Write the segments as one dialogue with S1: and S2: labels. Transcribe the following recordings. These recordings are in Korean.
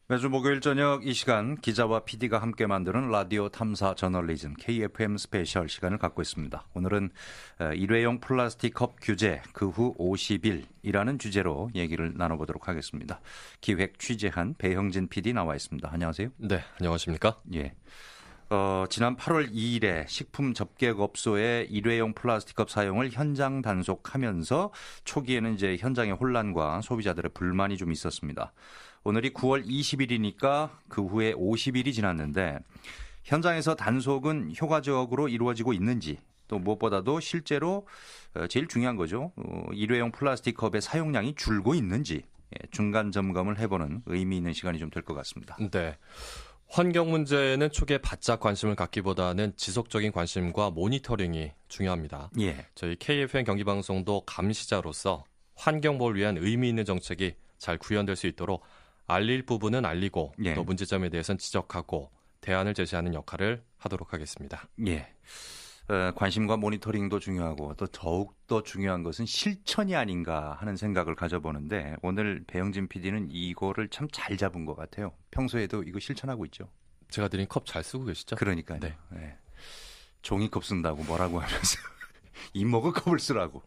S1: 매주 목요일 저녁 이 시간 기자와 PD가 함께 만드는 라디오 탐사 저널리즘 KFM 스페셜 시간을 갖고 있습니다. 오늘은 일회용 플라스틱 컵 규제 그 후 50일이라는 주제로 얘기를 나눠보도록 하겠습니다. 기획 취재한 배형진 PD 나와 있습니다. 안녕하세요.
S2: 네, 안녕하십니까?
S1: 예. 지난 8월 2일에 식품 접객업소의 일회용 플라스틱 컵 사용을 현장 단속하면서 초기에는 이제 현장의 혼란과 소비자들의 불만이 좀 있었습니다. 오늘이 9월 20일이니까 그 후에 50일이 지났는데 현장에서 단속은 효과적으로 이루어지고 있는지 또 무엇보다도 실제로 제일 중요한 거죠. 일회용 플라스틱 컵의 사용량이 줄고 있는지 중간 점검을 해보는 의미 있는 시간이 좀 될 것 같습니다.
S2: 네. 환경 문제는 초기에 바짝 관심을 갖기보다는 지속적인 관심과 모니터링이 중요합니다.
S1: 예.
S2: 저희 KFN 경기방송도 감시자로서 환경 보호를 위한 의미 있는 정책이 잘 구현될 수 있도록 알릴 부분은 알리고
S1: 예.
S2: 또 문제점에 대해서는 지적하고 대안을 제시하는 역할을 하도록 하겠습니다.
S1: 예. 관심과 모니터링도 중요하고 또 더욱더 중요한 것은 실천이 아닌가 하는 생각을 가져보는데 오늘 배영진 PD는 이거를 참 잘 잡은 것 같아요. 평소에도 이거 실천하고 있죠.
S2: 제가 드린 컵 잘 쓰고 계시죠?
S1: 그러니까요.
S2: 네.
S1: 네. 종이컵 쓴다고 뭐라고 하면서 이모그 컵을 쓰라고.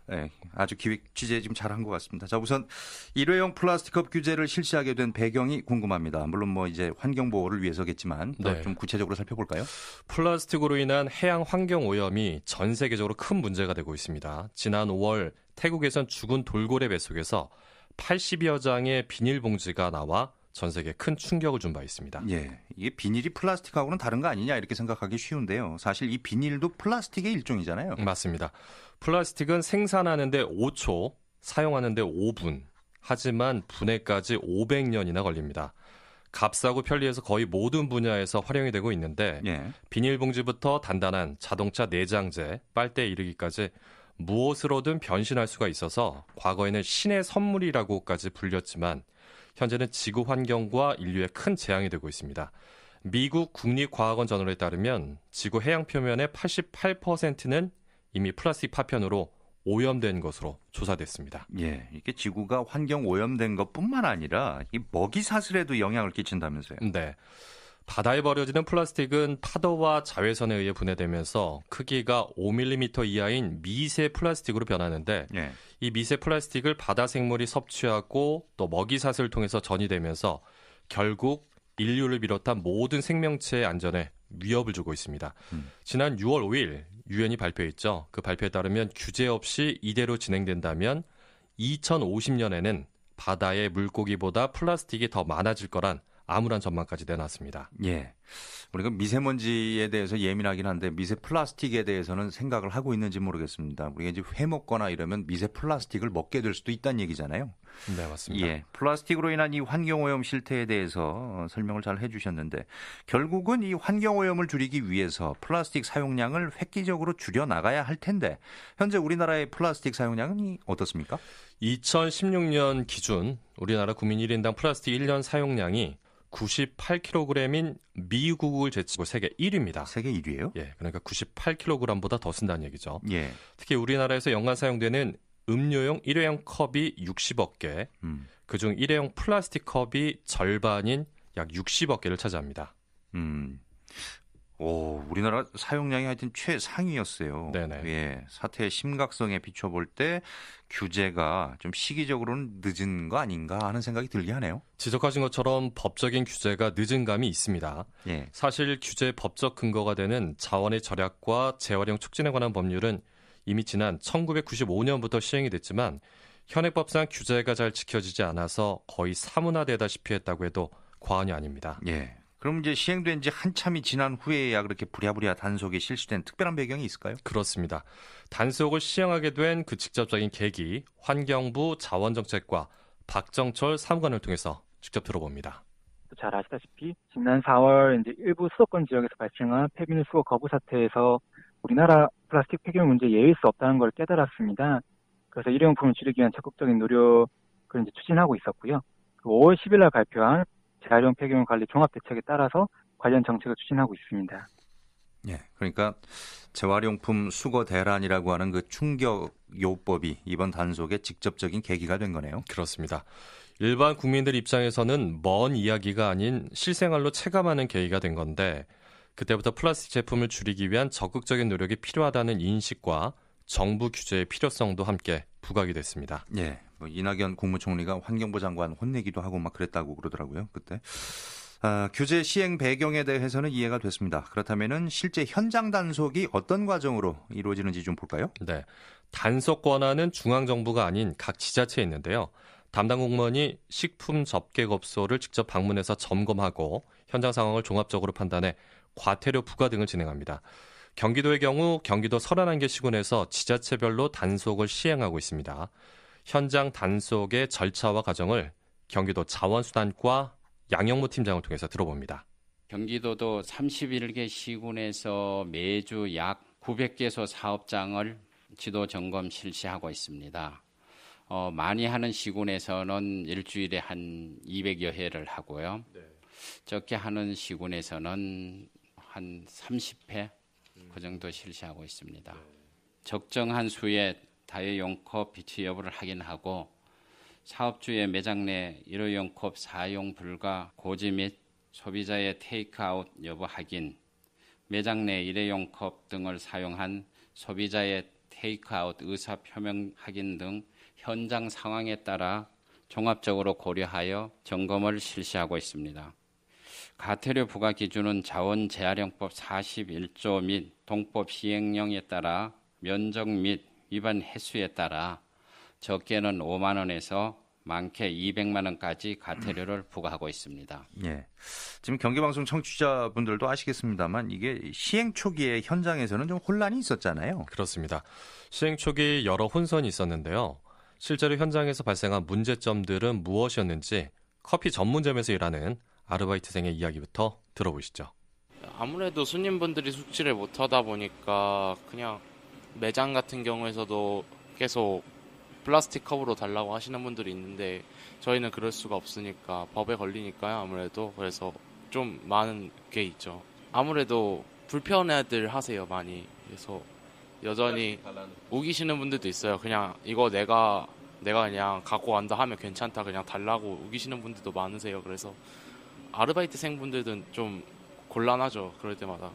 S1: 네, 아주 기획 취재 지금 잘한 것 같습니다. 자, 우선 일회용 플라스틱 컵 규제를 실시하게 된 배경이 궁금합니다. 물론 뭐 이제 환경 보호를 위해서겠지만 더 좀 구체적으로 살펴볼까요?
S2: 플라스틱으로 인한 해양 환경 오염이 전 세계적으로 큰 문제가 되고 있습니다. 지난 5월 태국에선 죽은 돌고래 뱃속에서 80여 장의 비닐봉지가 나와 전 세계에 큰 충격을 준 바 있습니다.
S1: 예, 이게 비닐이 플라스틱하고는 다른 거 아니냐 이렇게 생각하기 쉬운데요. 사실 이 비닐도 플라스틱의 일종이잖아요.
S2: 맞습니다. 플라스틱은 생산하는데 5초, 사용하는데 5분, 하지만 분해까지 500년이나 걸립니다. 값싸고 편리해서 거의 모든 분야에서 활용이 되고 있는데
S1: 예.
S2: 비닐봉지부터 단단한 자동차 내장재, 빨대에 이르기까지 무엇으로든 변신할 수가 있어서 과거에는 신의 선물이라고까지 불렸지만 현재는 지구 환경과 인류에 큰 재앙이 되고 있습니다. 미국 국립과학원 저널에 따르면 지구 해양 표면의 88%는 이미 플라스틱 파편으로 오염된 것으로 조사됐습니다.
S1: 예, 이게 지구가 환경 오염된 것뿐만 아니라 이 먹이 사슬에도 영향을 끼친다면서요.
S2: 네. 바다에 버려지는 플라스틱은 파도와 자외선에 의해 분해되면서 크기가 5mm 이하인 미세 플라스틱으로 변하는데
S1: 예.
S2: 이 미세 플라스틱을 바다 생물이 섭취하고 또 먹이 사슬을 통해서 전이되면서 결국 인류를 비롯한 모든 생명체의 안전에 위협을 주고 있습니다. 지난 6월 5일 유엔이 발표했죠. 그 발표에 따르면 규제 없이 이대로 진행된다면 2050년에는 바다의 물고기보다 플라스틱이 더 많아질 거란 암울한 전망까지 내놨습니다.
S1: 예. 우리가 미세먼지에 대해서 예민하긴 한데 미세 플라스틱에 대해서는 생각을 하고 있는지 모르겠습니다. 우리가 이제 회 먹거나 이러면 미세 플라스틱을 먹게 될 수도 있다는 얘기잖아요.
S2: 네, 맞습니다.
S1: 예. 플라스틱으로 인한 이 환경오염 실태에 대해서 설명을 잘 해주셨는데 결국은 이 환경오염을 줄이기 위해서 플라스틱 사용량을 획기적으로 줄여나가야 할 텐데 현재 우리나라의 플라스틱 사용량은 어떻습니까?
S2: 2016년 기준 우리나라 국민 1인당 플라스틱 1년 사용량이 98kg인 미국을 제치고 세계 1위입니다.
S1: 세계 1위예요?
S2: 예, 그러니까 98kg보다 더 쓴다는 얘기죠.
S1: 예.
S2: 특히 우리나라에서 연간 사용되는 음료용 일회용 컵이 60억 개, 그중 일회용 플라스틱 컵이 절반인 약 60억 개를 차지합니다.
S1: 오, 우리나라 사용량이 하여튼 최상위였어요.
S2: 네네.
S1: 예, 사태의 심각성에 비춰볼 때 규제가 좀 시기적으로는 늦은 거 아닌가 하는 생각이 들게 하네요.
S2: 지적하신 것처럼 법적인 규제가 늦은 감이 있습니다.
S1: 예.
S2: 사실 규제의 법적 근거가 되는 자원의 절약과 재활용 촉진에 관한 법률은 이미 지난 1995년부터 시행이 됐지만 현행법상 규제가 잘 지켜지지 않아서 거의 사문화되다시피 했다고 해도 과언이 아닙니다.
S1: 예. 그럼 이제 시행된 지 한참이 지난 후에야 그렇게 부랴부랴 단속이 실시된 특별한 배경이 있을까요?
S2: 그렇습니다. 단속을 시행하게 된 그 직접적인 계기, 환경부 자원정책과 박정철 사무관을 통해서 직접 들어봅니다.
S3: 잘 아시다시피 지난 4월 이제 일부 수도권 지역에서 발생한 폐비닐 수거 거부 사태에서 우리나라 플라스틱 폐기물 문제 예외일 수 없다는 걸 깨달았습니다. 그래서 일회용품을 줄이기 위한 적극적인 노력을 이제 추진하고 있었고요. 5월 10일 날 발표한 재활용 폐기물 관리 종합대책에 따라서 관련 정책을 추진하고 있습니다.
S1: 예, 그러니까 재활용품 수거 대란이라고 하는 그 충격요법이 이번 단속의 직접적인 계기가 된 거네요.
S2: 그렇습니다. 일반 국민들 입장에서는 먼 이야기가 아닌 실생활로 체감하는 계기가 된 건데 그때부터 플라스틱 제품을 줄이기 위한 적극적인 노력이 필요하다는 인식과 정부 규제의 필요성도 함께 부각이 됐습니다.
S1: 예, 뭐 이낙연 국무총리가 환경부 장관 혼내기도 하고 막 그랬다고 그러더라고요. 그때. 규제 시행 배경에 대해서는 이해가 됐습니다. 그렇다면은 실제 현장 단속이 어떤 과정으로 이루어지는지 좀 볼까요?
S2: 네, 단속 권한은 중앙정부가 아닌 각 지자체에 있는데요. 담당 공무원이 식품 접객업소를 직접 방문해서 점검하고 현장 상황을 종합적으로 판단해 과태료 부과 등을 진행합니다. 경기도의 경우 경기도 31개 시군에서 지자체별로 단속을 시행하고 있습니다. 현장 단속의 절차와 과정을 경기도 자원수단과 양영무 팀장을 통해서 들어봅니다.
S4: 경기도도 31개 시군에서 매주 약 900개소 사업장을 지도 점검 실시하고 있습니다. 많이 하는 시군에서는 일주일에 한 200여 회를 하고요. 적게 하는 시군에서는 한 30회 그 정도 실시하고 있습니다. 적정한 수의 다회용 컵 비치 여부를 확인하고 사업주의 매장 내 일회용 컵 사용 불가 고지 및 소비자의 테이크아웃 여부 확인, 매장 내 일회용 컵 등을 사용한 소비자의 테이크아웃 의사 표명 확인 등 현장 상황에 따라 종합적으로 고려하여 점검을 실시하고 있습니다. 과태료 부과 기준은 자원재활용법 41조 및 동법 시행령에 따라 면적 및 위반 횟수에 따라 적게는 5만 원에서 많게 200만 원까지 과태료를 부과하고 있습니다.
S1: 예. 지금 경기방송 청취자분들도 아시겠습니다만 이게 시행 초기에 현장에서는 좀 혼란이 있었잖아요.
S2: 그렇습니다. 시행 초기 여러 혼선이 있었는데요. 실제로 현장에서 발생한 문제점들은 무엇이었는지 커피 전문점에서 일하는 아르바이트생의 이야기부터 들어보시죠.
S5: 아무래도 손님분들이 숙지를 못하다 보니까 그냥 매장 같은 경우에서도 계속 플라스틱 컵으로 달라고 하시는 분들이 있는데 저희는 그럴 수가 없으니까 법에 걸리니까요. 아무래도 그래서 좀 많은 게 있죠. 아무래도 불편해들 하세요 많이. 그래서 여전히 우기시는 분들도 있어요. 그냥 이거 내가 그냥 갖고 간다 하면 괜찮다 그냥 달라고 우기시는 분들도 많으세요. 그래서 아르바이트생분들은 좀 곤란하죠. 그럴 때마다.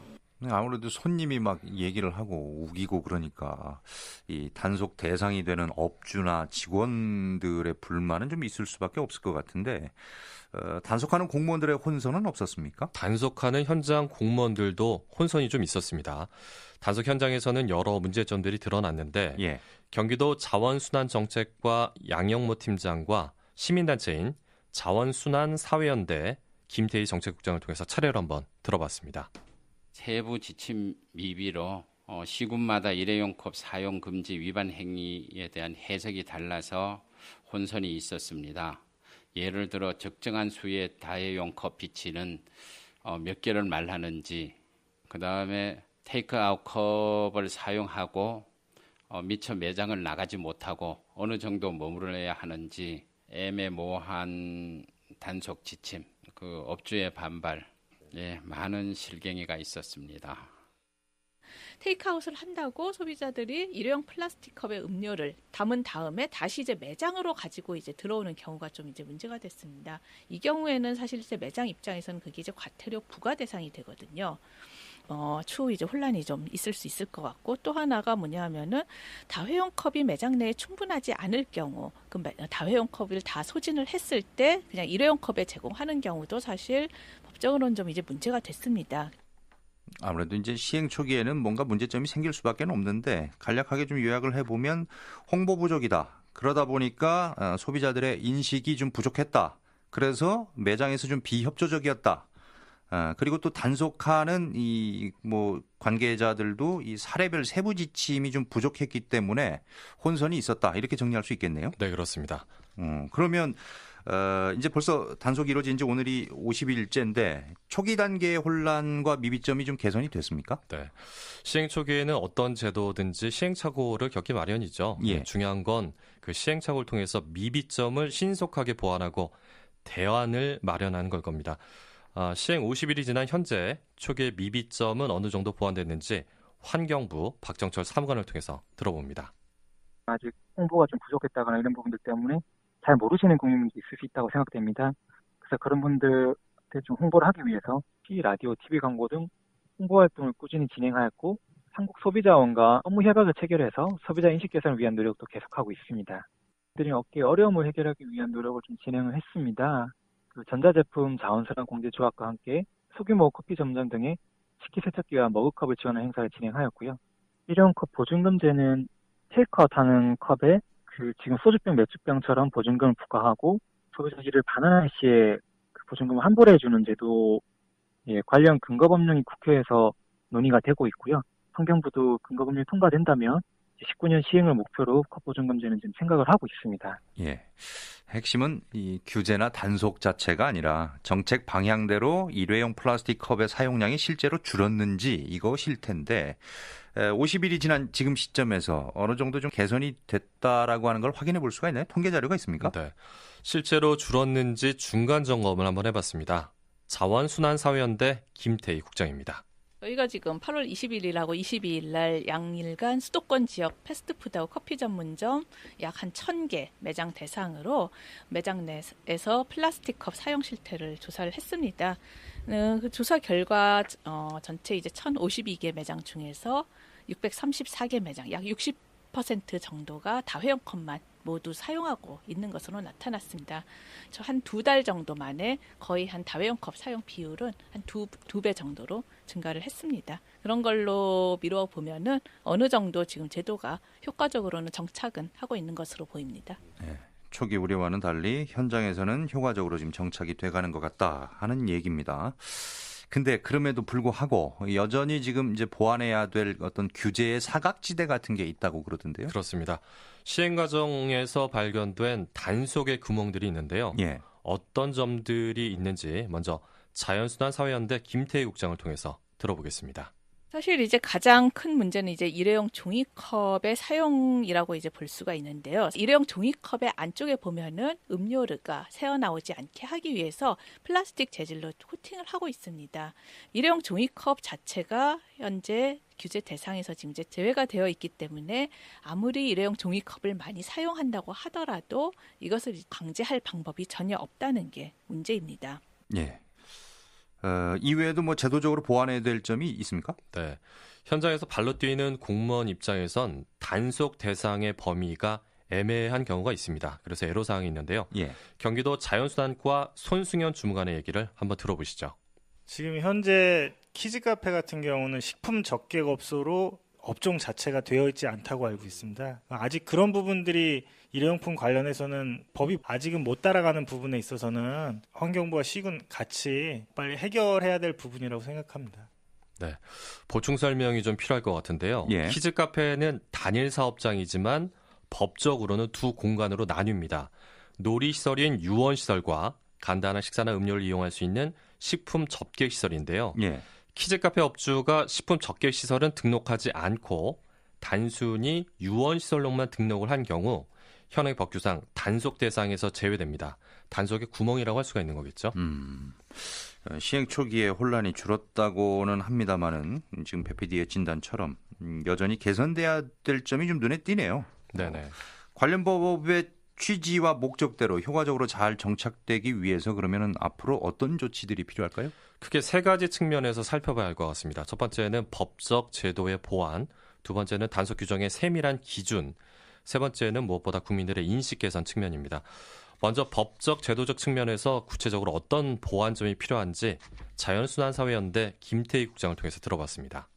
S1: 아무래도 손님이 막 얘기를 하고 우기고 그러니까 이 단속 대상이 되는 업주나 직원들의 불만은 좀 있을 수밖에 없을 것 같은데 단속하는 공무원들의 혼선은 없었습니까?
S2: 단속하는 현장 공무원들도 혼선이 좀 있었습니다. 단속 현장에서는 여러 문제점들이 드러났는데
S1: 예.
S2: 경기도 자원순환정책과 양영모 팀장과 시민단체인 자원순환사회연대 김태희 정책국장을 통해서 차례로 한번 들어봤습니다.
S4: 세부 지침 미비로 시군마다 일회용 컵 사용 금지 위반 행위에 대한 해석이 달라서 혼선이 있었습니다. 예를 들어 적정한 수의 다회용 컵 비치는 몇 개를 말하는지, 그 다음에 테이크아웃 컵을 사용하고 미처 매장을 나가지 못하고 어느 정도 머무러야 하는지 애매모호한 단속 지침, 그 업주의 반발, 많은 실갱이가 있었습니다.
S6: 테이크아웃을 한다고 소비자들이 일회용 플라스틱 컵에 음료를 담은 다음에 다시 이제 매장으로 가지고 이제 들어오는 경우가 좀 이제 문제가 됐습니다. 이 경우에는 사실 이제 매장 입장에서는 그게 이제 과태료 부과 대상이 되거든요. 추후 이제 혼란이 좀 있을 수 있을 것 같고, 또 하나가 뭐냐면은 다회용 컵이 매장 내에 충분하지 않을 경우, 그 다회용 컵을 다 소진을 했을 때 그냥 일회용 컵에 제공하는 경우도 사실 법적으로는 좀 이제 문제가 됐습니다.
S1: 아무래도 이제 시행 초기에는 뭔가 문제점이 생길 수밖에 없는데 간략하게 좀 요약을 해보면 홍보 부족이다. 그러다 보니까 소비자들의 인식이 좀 부족했다. 그래서 매장에서 좀 비협조적이었다. 그리고 또 단속하는 이 관계자들도 이 사례별 세부 지침이 좀 부족했기 때문에 혼선이 있었다. 이렇게 정리할 수 있겠네요.
S2: 네, 그렇습니다.
S1: 그러면 이제 벌써 단속이 이루어진 지 오늘이 50일째인데 초기 단계의 혼란과 미비점이 좀 개선이 됐습니까?
S2: 네. 시행 초기에는 어떤 제도든지 시행착오를 겪기 마련이죠.
S1: 예.
S2: 중요한 건 그 시행착오를 통해서 미비점을 신속하게 보완하고 대안을 마련하는 걸 겁니다. 시행 50일이 지난 현재 초기의 미비점은 어느 정도 보완됐는지 환경부 박정철 사무관을 통해서 들어봅니다.
S3: 아직 홍보가 좀 부족했다거나 이런 부분들 때문에 잘 모르시는 국민분들이 있을 수 있다고 생각됩니다. 그래서 그런 분들한테 좀 홍보를 하기 위해서 라디오, TV 광고 등 홍보 활동을 꾸준히 진행하였고 한국 소비자원과 업무 협약을 체결해서 소비자 인식 개선을 위한 노력도 계속하고 있습니다. 들이 업계의 어려움을 해결하기 위한 노력을 좀 진행을 했습니다. 그 전자제품 자원순환 공제 조합과 함께 소규모 커피 점점 등의 식기세척기와 머그컵을 지원하는 행사를 진행하였고요. 일회용 컵 보증금제는 테이크아웃하는 컵에 그 지금 소주병, 맥주병처럼 보증금을 부과하고 소비자들을 반환할 시에 그 보증금을 환불해 주는 제도 관련 근거법령이 국회에서 논의가 되고 있고요. 환경부도 근거법령이 통과된다면 19년 시행을 목표로 컵보증금제는 지금 생각을 하고 있습니다.
S1: 예. 핵심은 이 규제나 단속 자체가 아니라 정책 방향대로 일회용 플라스틱 컵의 사용량이 실제로 줄었는지 이것일 텐데 50일이 지난 지금 시점에서 어느 정도 좀 개선이 됐다라고 하는 걸 확인해 볼 수가 있나요? 통계 자료가 있습니까?
S2: 네. 실제로 줄었는지 중간 점검을 한번 해봤습니다. 자원순환사회연대 김태희 국장입니다.
S6: 저희가 지금 8월 20일이라고 22일 날 양일간 수도권 지역 패스트푸드하고 커피 전문점 약 한 1,000개 매장 대상으로 매장 내에서 플라스틱 컵 사용 실태를 조사를 했습니다. 그 조사 결과 전체 이제 1,052개 매장 중에서 634개 매장, 약 60% 정도가 다회용 컵만 모두 사용하고 있는 것으로 나타났습니다. 저 한 2달 정도 만에 거의 한 다회용 컵 사용 비율은 한 두 배 정도로 증가를 했습니다. 그런 걸로 미루어 보면은 어느 정도 지금 제도가 효과적으로는 정착은 하고 있는 것으로 보입니다.
S1: 네. 초기 우려와는 달리 현장에서는 효과적으로 지금 정착이 돼가는 것 같다 하는 얘기입니다. 근데 그럼에도 불구하고 여전히 지금 이제 보완해야 될 어떤 규제의 사각지대 같은 게 있다고 그러던데요.
S2: 그렇습니다. 시행 과정에서 발견된 단속의 구멍들이 있는데요.
S1: 예.
S2: 어떤 점들이 있는지 먼저 자연순환사회연대 김태희 국장을 통해서 들어보겠습니다.
S6: 사실 이제 가장 큰 문제는 이제 일회용 종이컵의 사용이라고 이제 볼 수가 있는데요. 일회용 종이컵의 안쪽에 보면은 음료류가 새어나오지 않게 하기 위해서 플라스틱 재질로 코팅을 하고 있습니다. 일회용 종이컵 자체가 현재 규제 대상에서 지금 이제 제외가 되어 있기 때문에 아무리 일회용 종이컵을 많이 사용한다고 하더라도 이것을 강제할 방법이 전혀 없다는 게 문제입니다.
S1: 예. 이외에도 뭐 제도적으로 보완해야 될 점이 있습니까?
S2: 네. 현장에서 발로 뛰는 공무원 입장에선 단속 대상의 범위가 애매한 경우가 있습니다. 그래서 애로사항이 있는데요.
S1: 예.
S2: 경기도 자연수단과 손승현 주무관의 얘기를 한번 들어보시죠.
S7: 지금 현재 키즈카페 같은 경우는 식품 적객업소로 업종 자체가 되어 있지 않다고 알고 있습니다. 아직 그런 부분들이 일회용품 관련해서는 법이 아직은 못 따라가는 부분에 있어서는 환경부와 시군 같이 빨리 해결해야 될 부분이라고 생각합니다.
S2: 네, 보충 설명이 좀 필요할 것 같은데요.
S1: 예.
S2: 키즈카페는 단일 사업장이지만 법적으로는 두 공간으로 나뉩니다. 놀이시설인 유원시설과 간단한 식사나 음료를 이용할 수 있는 식품 접객시설인데요.
S1: 예.
S2: 키즈카페 업주가 식품 접객시설은 등록하지 않고 단순히 유원시설로만 등록을 한 경우 현행 법규상 단속 대상에서 제외됩니다. 단속의 구멍이라고 할 수가 있는 거겠죠.
S1: 시행 초기에 혼란이 줄었다고는 합니다만은 지금 배 PD의 진단처럼 여전히 개선돼야 될 점이 좀 눈에 띄네요.
S2: 네네.
S1: 관련 법의 취지와 목적대로 효과적으로 잘 정착되기 위해서 그러면은 앞으로 어떤 조치들이 필요할까요?
S2: 크게 세 가지 측면에서 살펴봐야 할 것 같습니다. 첫 번째는 법적 제도의 보완, 두 번째는 단속 규정의 세밀한 기준, 세 번째는 무엇보다 국민들의 인식 개선 측면입니다. 먼저 법적 제도적 측면에서 구체적으로 어떤 보완점이 필요한지 자연순환사회연대 김태희 국장을 통해서 들어봤습니다.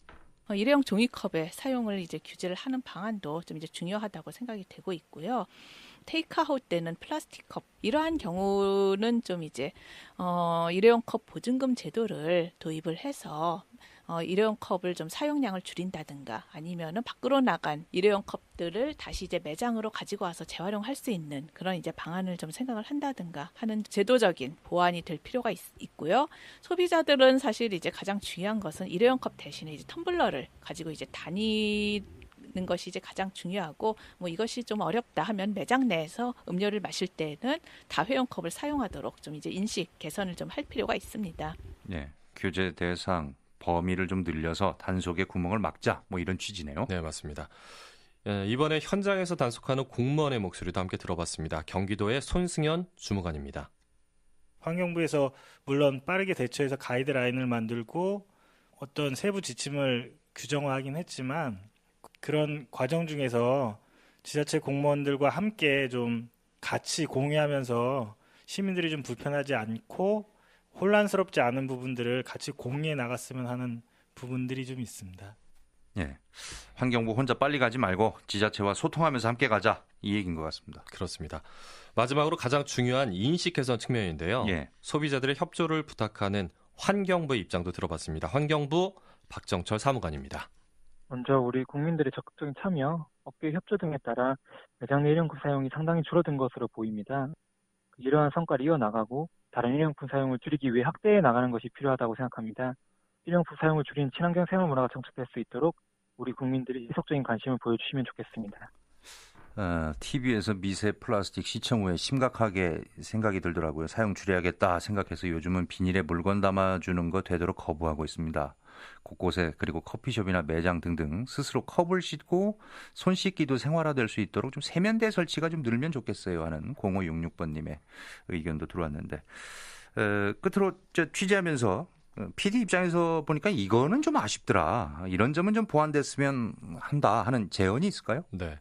S6: 일회용 종이컵의 사용을 이제 규제를 하는 방안도 좀 이제 중요하다고 생각이 되고 있고요. 테이크아웃 때는 플라스틱 컵 이러한 경우는 좀 이제 일회용 컵 보증금 제도를 도입을 해서 일회용 컵을 좀 사용량을 줄인다든가 아니면은 밖으로 나간 일회용 컵들을 다시 이제 매장으로 가지고 와서 재활용할 수 있는 그런 이제 방안을 좀 생각을 한다든가 하는 제도적인 보완이 될 필요가 있고요. 소비자들은 사실 이제 가장 중요한 것은 일회용 컵 대신에 이제 텀블러를 가지고 이제 다니는 것이 이제 가장 중요하고 뭐 이것이 좀 어렵다 하면 매장 내에서 음료를 마실 때는 다회용 컵을 사용하도록 좀 이제 인식 개선을 좀 할 필요가 있습니다.
S1: 네, 규제 대상 범위를 좀 늘려서 단속의 구멍을 막자 뭐 이런 취지네요.
S2: 네, 맞습니다. 예, 이번에 현장에서 단속하는 공무원의 목소리도 함께 들어봤습니다. 경기도의 손승현 주무관입니다.
S7: 환경부에서 물론 빠르게 대처해서 가이드라인을 만들고 어떤 세부 지침을 규정화하긴 했지만 그런 과정 중에서 지자체 공무원들과 함께 좀 같이 공유하면서 시민들이 좀 불편하지 않고 혼란스럽지 않은 부분들을 같이 공유해 나갔으면 하는 부분들이 좀 있습니다.
S1: 예. 환경부 혼자 빨리 가지 말고 지자체와 소통하면서 함께 가자. 이 얘기인 것 같습니다.
S2: 그렇습니다. 마지막으로 가장 중요한 인식 개선 측면인데요.
S1: 예.
S2: 소비자들의 협조를 부탁하는 환경부의 입장도 들어봤습니다. 환경부 박정철 사무관입니다.
S3: 먼저 우리 국민들의 적극적인 참여, 업계 협조 등에 따라 매장 내 일회용품 사용이 상당히 줄어든 것으로 보입니다. 이러한 성과를 이어나가고 다른 일회용품 사용을 줄이기 위해 확대해 나가는 것이 필요하다고 생각합니다. 일회용품 사용을 줄이는 친환경 생활 문화가 정착될 수 있도록 우리 국민들이 지속적인 관심을 보여주시면 좋겠습니다.
S1: TV에서 미세 플라스틱 시청 후에 심각하게 생각이 들더라고요. 사용 줄여야겠다 생각해서 요즘은 비닐에 물건 담아주는 거 되도록 거부하고 있습니다. 곳곳에 그리고 커피숍이나 매장 등등 스스로 컵을 씻고 손 씻기도 생활화될 수 있도록 좀 세면대 설치가 좀 늘면 좋겠어요 하는 0566번님의 의견도 들어왔는데 끝으로 취재하면서 PD 입장에서 보니까 이거는 좀 아쉽더라. 이런 점은 좀 보완됐으면 한다 하는 제언이 있을까요?
S2: 네.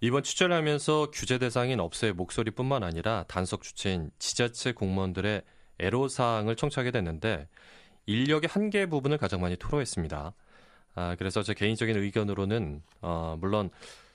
S2: 이번 취재를 하면서 규제 대상인 업체의 목소리뿐만 아니라 단속 주체인 지자체 공무원들의 애로사항을 청취하게 됐는데 인력의 한계 부분을 가장 많이 토로했습니다. 그래서 제 개인적인 의견으로는 물론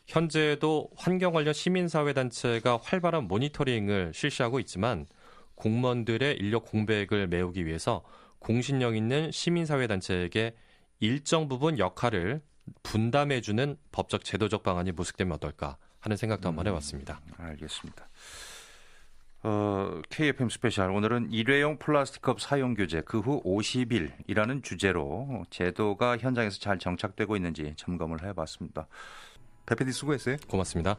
S2: 현재도 환경 관련 시민사회단체가 활발한 모니터링을 실시하고 있지만 공무원들의 인력 공백을 메우기 위해서 공신력 있는 시민사회단체에게 일정 부분 역할을 분담해주는 법적 제도적 방안이 모색되면 어떨까 하는 생각도 한번 해봤습니다.
S1: 알겠습니다. KFM 스페셜 오늘은 일회용 플라스틱컵 사용 규제 그 후 50일이라는 주제로 제도가 현장에서 잘 정착되고 있는지 점검을 해봤습니다. 배 PD 수고했어요.
S2: 고맙습니다.